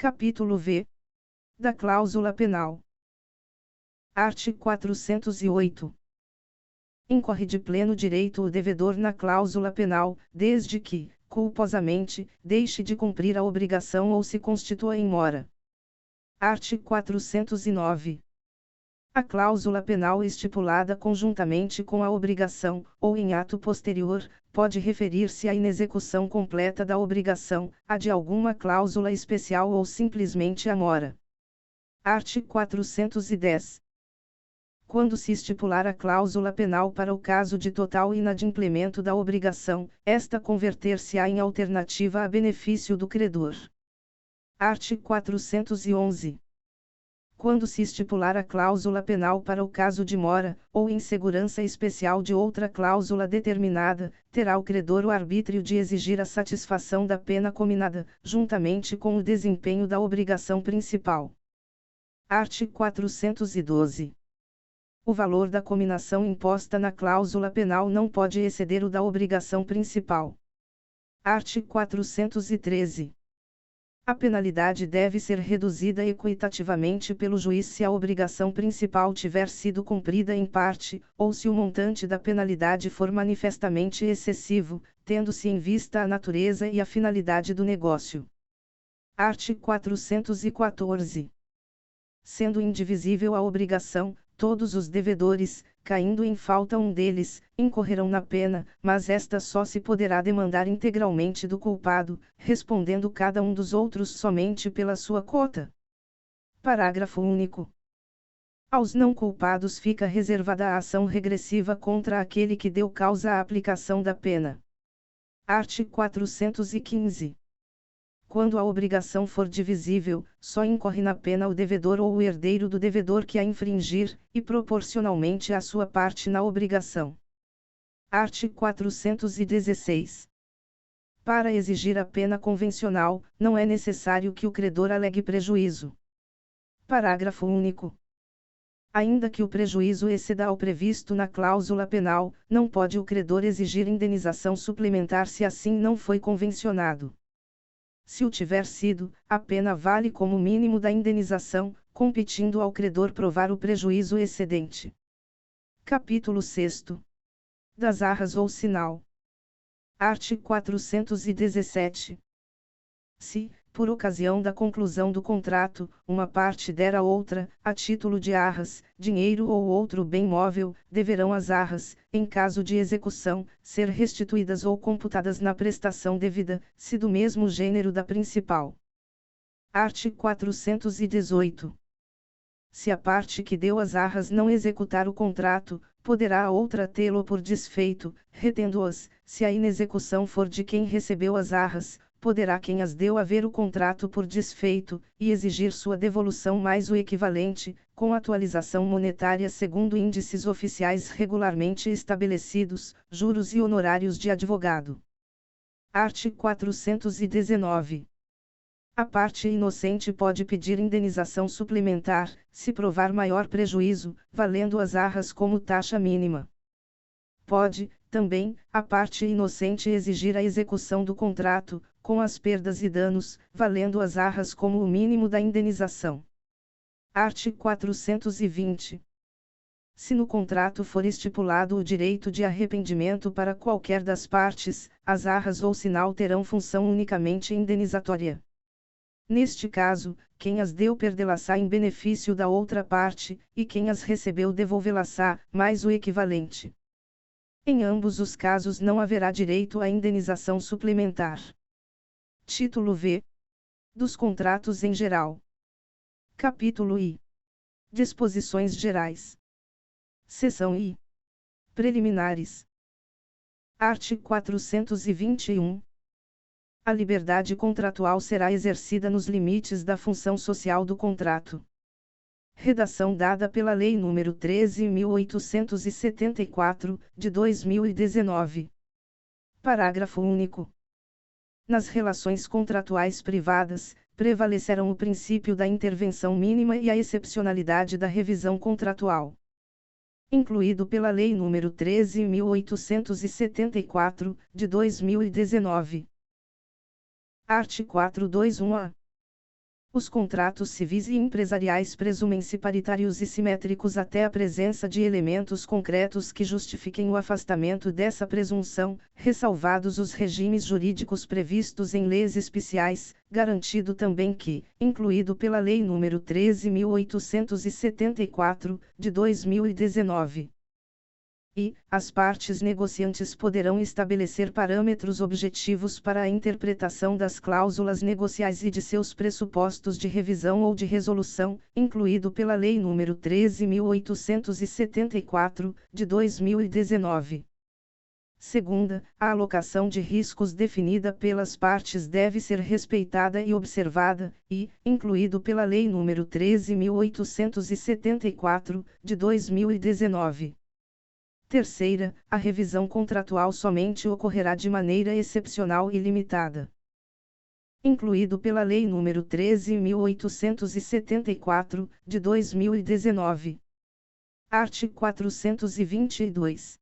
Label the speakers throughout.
Speaker 1: Capítulo V. Da cláusula penal. Art. 408. Incorre de pleno direito o devedor na cláusula penal, desde que, culposamente, deixe de cumprir a obrigação ou se constitua em mora. Art. 409. A cláusula penal estipulada conjuntamente com a obrigação, ou em ato posterior, pode referir-se à inexecução completa da obrigação, a de alguma cláusula especial ou simplesmente à mora. Art. 410. Quando se estipular a cláusula penal para o caso de total inadimplemento da obrigação, esta converter-se-á em alternativa a benefício do credor. Art. 411. Quando se estipular a cláusula penal para o caso de mora, ou insegurança especial de outra cláusula determinada, terá o credor o arbítrio de exigir a satisfação da pena cominada, juntamente com o desempenho da obrigação principal. Art. 412. O valor da cominação imposta na cláusula penal não pode exceder o da obrigação principal. Art. 413. A penalidade deve ser reduzida equitativamente pelo juiz se a obrigação principal tiver sido cumprida em parte, ou se o montante da penalidade for manifestamente excessivo, tendo-se em vista a natureza e a finalidade do negócio. Art. 414. Sendo indivisível a obrigação, todos os devedores, caindo em falta um deles, incorrerão na pena, mas esta só se poderá demandar integralmente do culpado, respondendo cada um dos outros somente pela sua cota. Parágrafo único. Aos não culpados fica reservada a ação regressiva contra aquele que deu causa à aplicação da pena. Art. 415. Quando a obrigação for divisível, só incorre na pena o devedor ou o herdeiro do devedor que a infringir, e proporcionalmente à sua parte na obrigação. Art. 416. Para exigir a pena convencional, não é necessário que o credor alegue prejuízo. Parágrafo único. Ainda que o prejuízo exceda ao previsto na cláusula penal, não pode o credor exigir indenização suplementar se assim não foi convencionado. Se o tiver sido, a pena vale como mínimo da indenização, competindo ao credor provar o prejuízo excedente. Capítulo 6. Das arras ou sinal. Art. 417. Se, por ocasião da conclusão do contrato, uma parte der à outra, a título de arras, dinheiro ou outro bem móvel, deverão as arras, em caso de execução, ser restituídas ou computadas na prestação devida, se do mesmo gênero da principal. Art. 418. Se a parte que deu as arras não executar o contrato, poderá a outra tê-lo por desfeito, retendo-as, se a inexecução for de quem recebeu as arras, poderá quem as deu haver o contrato por desfeito, e exigir sua devolução mais o equivalente, com atualização monetária segundo índices oficiais regularmente estabelecidos, juros e honorários de advogado. Art. 419. A parte inocente pode pedir indenização suplementar, se provar maior prejuízo, valendo as arras como taxa mínima. Pode, também, a parte inocente exigir a execução do contrato, com as perdas e danos, valendo as arras como o mínimo da indenização. Art. 420. Se no contrato for estipulado o direito de arrependimento para qualquer das partes, as arras ou sinal terão função unicamente indenizatória. Neste caso, quem as deu perdê-las-á em benefício da outra parte, e quem as recebeu devolvê-las-á, mais o equivalente. Em ambos os casos não haverá direito à indenização suplementar. Título V. Dos contratos em geral. Capítulo I. Disposições gerais. Seção I. Preliminares. Art. 421. A liberdade contratual será exercida nos limites da função social do contrato. Redação dada pela Lei nº 13.874, de 2019. Parágrafo único. Nas relações contratuais privadas, prevalecerão o princípio da intervenção mínima e a excepcionalidade da revisão contratual. Incluído pela Lei nº 13.874, de 2019. Art. 421-A. Os contratos civis e empresariais presumem-se paritários e simétricos até a presença de elementos concretos que justifiquem o afastamento dessa presunção, ressalvados os regimes jurídicos previstos em leis especiais, garantido também que, incluído pela Lei nº 13.874, de 2019, as partes negociantes poderão estabelecer parâmetros objetivos para a interpretação das cláusulas negociais e de seus pressupostos de revisão ou de resolução, incluído pela Lei nº 13.874, de 2019. Segunda, a alocação de riscos definida pelas partes deve ser respeitada e observada, incluído pela Lei nº 13.874, de 2019. Terceira, a revisão contratual somente ocorrerá de maneira excepcional e limitada. Incluído pela Lei nº 13.874, de 2019. Artigo 422.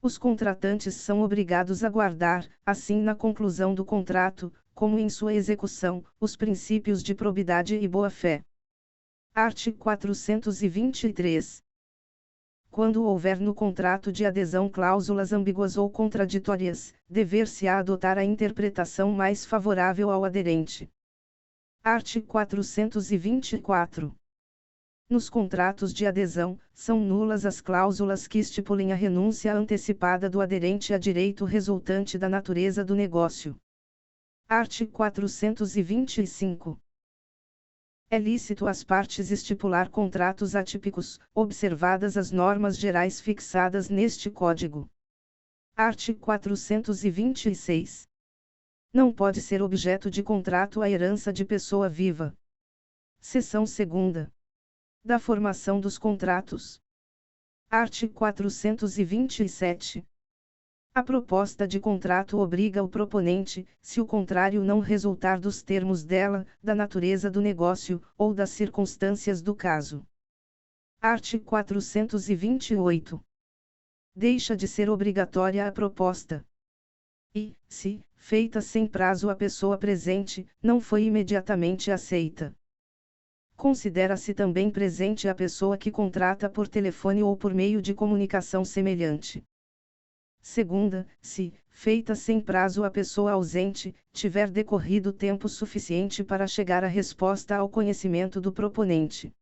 Speaker 1: Os contratantes são obrigados a guardar, assim na conclusão do contrato, como em sua execução, os princípios de probidade e boa-fé. Artigo 423. Quando houver no contrato de adesão cláusulas ambíguas ou contraditórias, dever-se-á adotar a interpretação mais favorável ao aderente. Artigo 424. Nos contratos de adesão, são nulas as cláusulas que estipulem a renúncia antecipada do aderente a direito resultante da natureza do negócio. Artigo 425. É lícito às partes estipular contratos atípicos, observadas as normas gerais fixadas neste Código. Artigo 426. Não pode ser objeto de contrato a herança de pessoa viva. Seção 2ª. Da formação dos contratos. Artigo 427. A proposta de contrato obriga o proponente, se o contrário não resultar dos termos dela, da natureza do negócio, ou das circunstâncias do caso. Artigo 428. Deixa de ser obrigatória a proposta. E, se, feita sem prazo a pessoa presente, não foi imediatamente aceita. Considera-se também presente a pessoa que contrata por telefone ou por meio de comunicação semelhante. Segunda, se, feita sem prazo a pessoa ausente, tiver decorrido tempo suficiente para chegar a resposta ao conhecimento do proponente.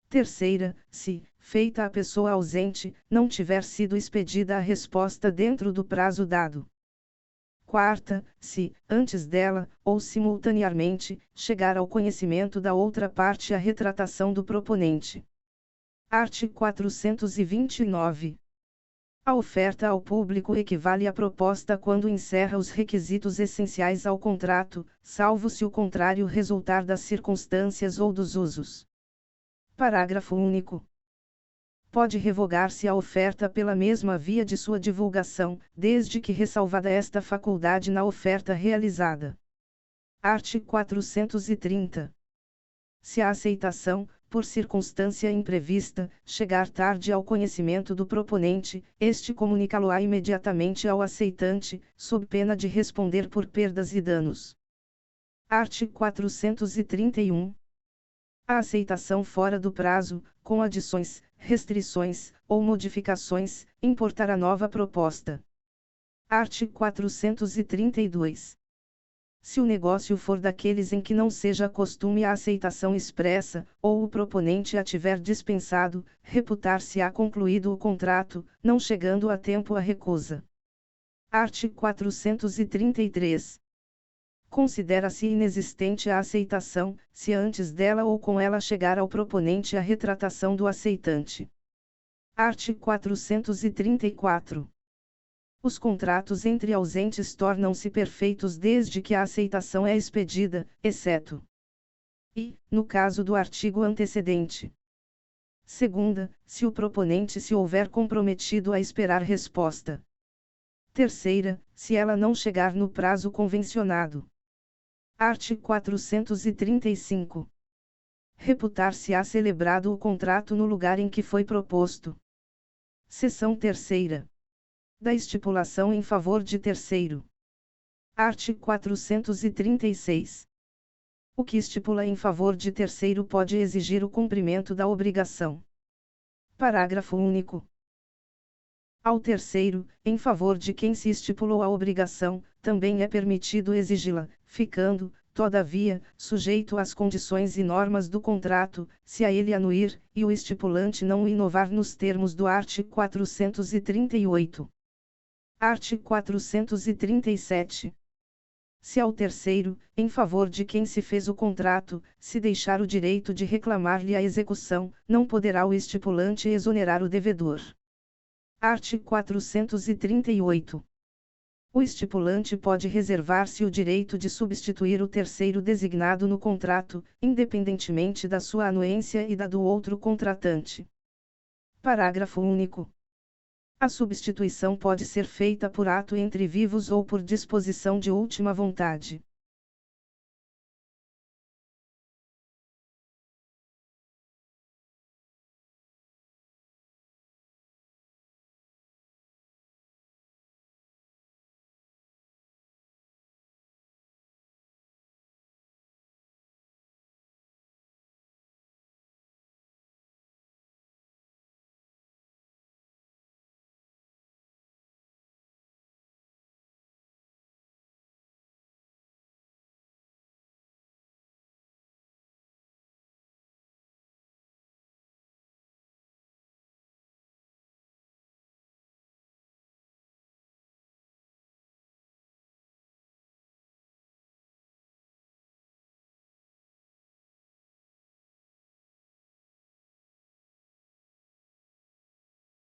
Speaker 1: Terceira, se, feita a pessoa ausente, não tiver sido expedida a resposta dentro do prazo dado. Quarta, se, antes dela, ou simultaneamente, chegar ao conhecimento da outra parte a retratação do proponente. Artigo 429. A oferta ao público equivale à proposta quando encerra os requisitos essenciais ao contrato, salvo se o contrário resultar das circunstâncias ou dos usos. Parágrafo único. Pode revogar-se a oferta pela mesma via de sua divulgação, desde que ressalvada esta faculdade na oferta realizada. Artigo 430. Se a aceitação, por circunstância imprevista, chegar tarde ao conhecimento do proponente, este comunicá-lo-á imediatamente ao aceitante, sob pena de responder por perdas e danos. Artigo 431. A aceitação fora do prazo, com adições, restrições, ou modificações, importará nova proposta. Artigo 432. Se o negócio for daqueles em que não seja costume a aceitação expressa, ou o proponente a tiver dispensado, reputar-se-á concluído o contrato, não chegando a tempo a recusa. Artigo 433. Considera-se inexistente a aceitação, se antes dela ou com ela chegar ao proponente a retratação do aceitante. Artigo 434. Os contratos entre ausentes tornam-se perfeitos desde que a aceitação é expedida, exceto no caso do artigo antecedente. Segunda, se o proponente se houver comprometido a esperar resposta. Terceira, se ela não chegar no prazo convencionado. Artigo 435. Reputar-se-á celebrado o contrato no lugar em que foi proposto. Seção 3ª. Da estipulação em favor de terceiro. Artigo 436. O que estipula em favor de terceiro pode exigir o cumprimento da obrigação. Parágrafo único. Ao terceiro, em favor de quem se estipulou a obrigação, também é permitido exigi-la, ficando, todavia, sujeito às condições e normas do contrato, se a ele anuir, e o estipulante não o inovar nos termos do art. 438. Art. 437. Se ao terceiro, em favor de quem se fez o contrato, se deixar o direito de reclamar-lhe a execução, não poderá o estipulante exonerar o devedor. Art. 438. O estipulante pode reservar-se o direito de substituir o terceiro designado no contrato, independentemente da sua anuência e da do outro contratante. Parágrafo único. A substituição pode ser feita por ato entre vivos ou por disposição de última vontade.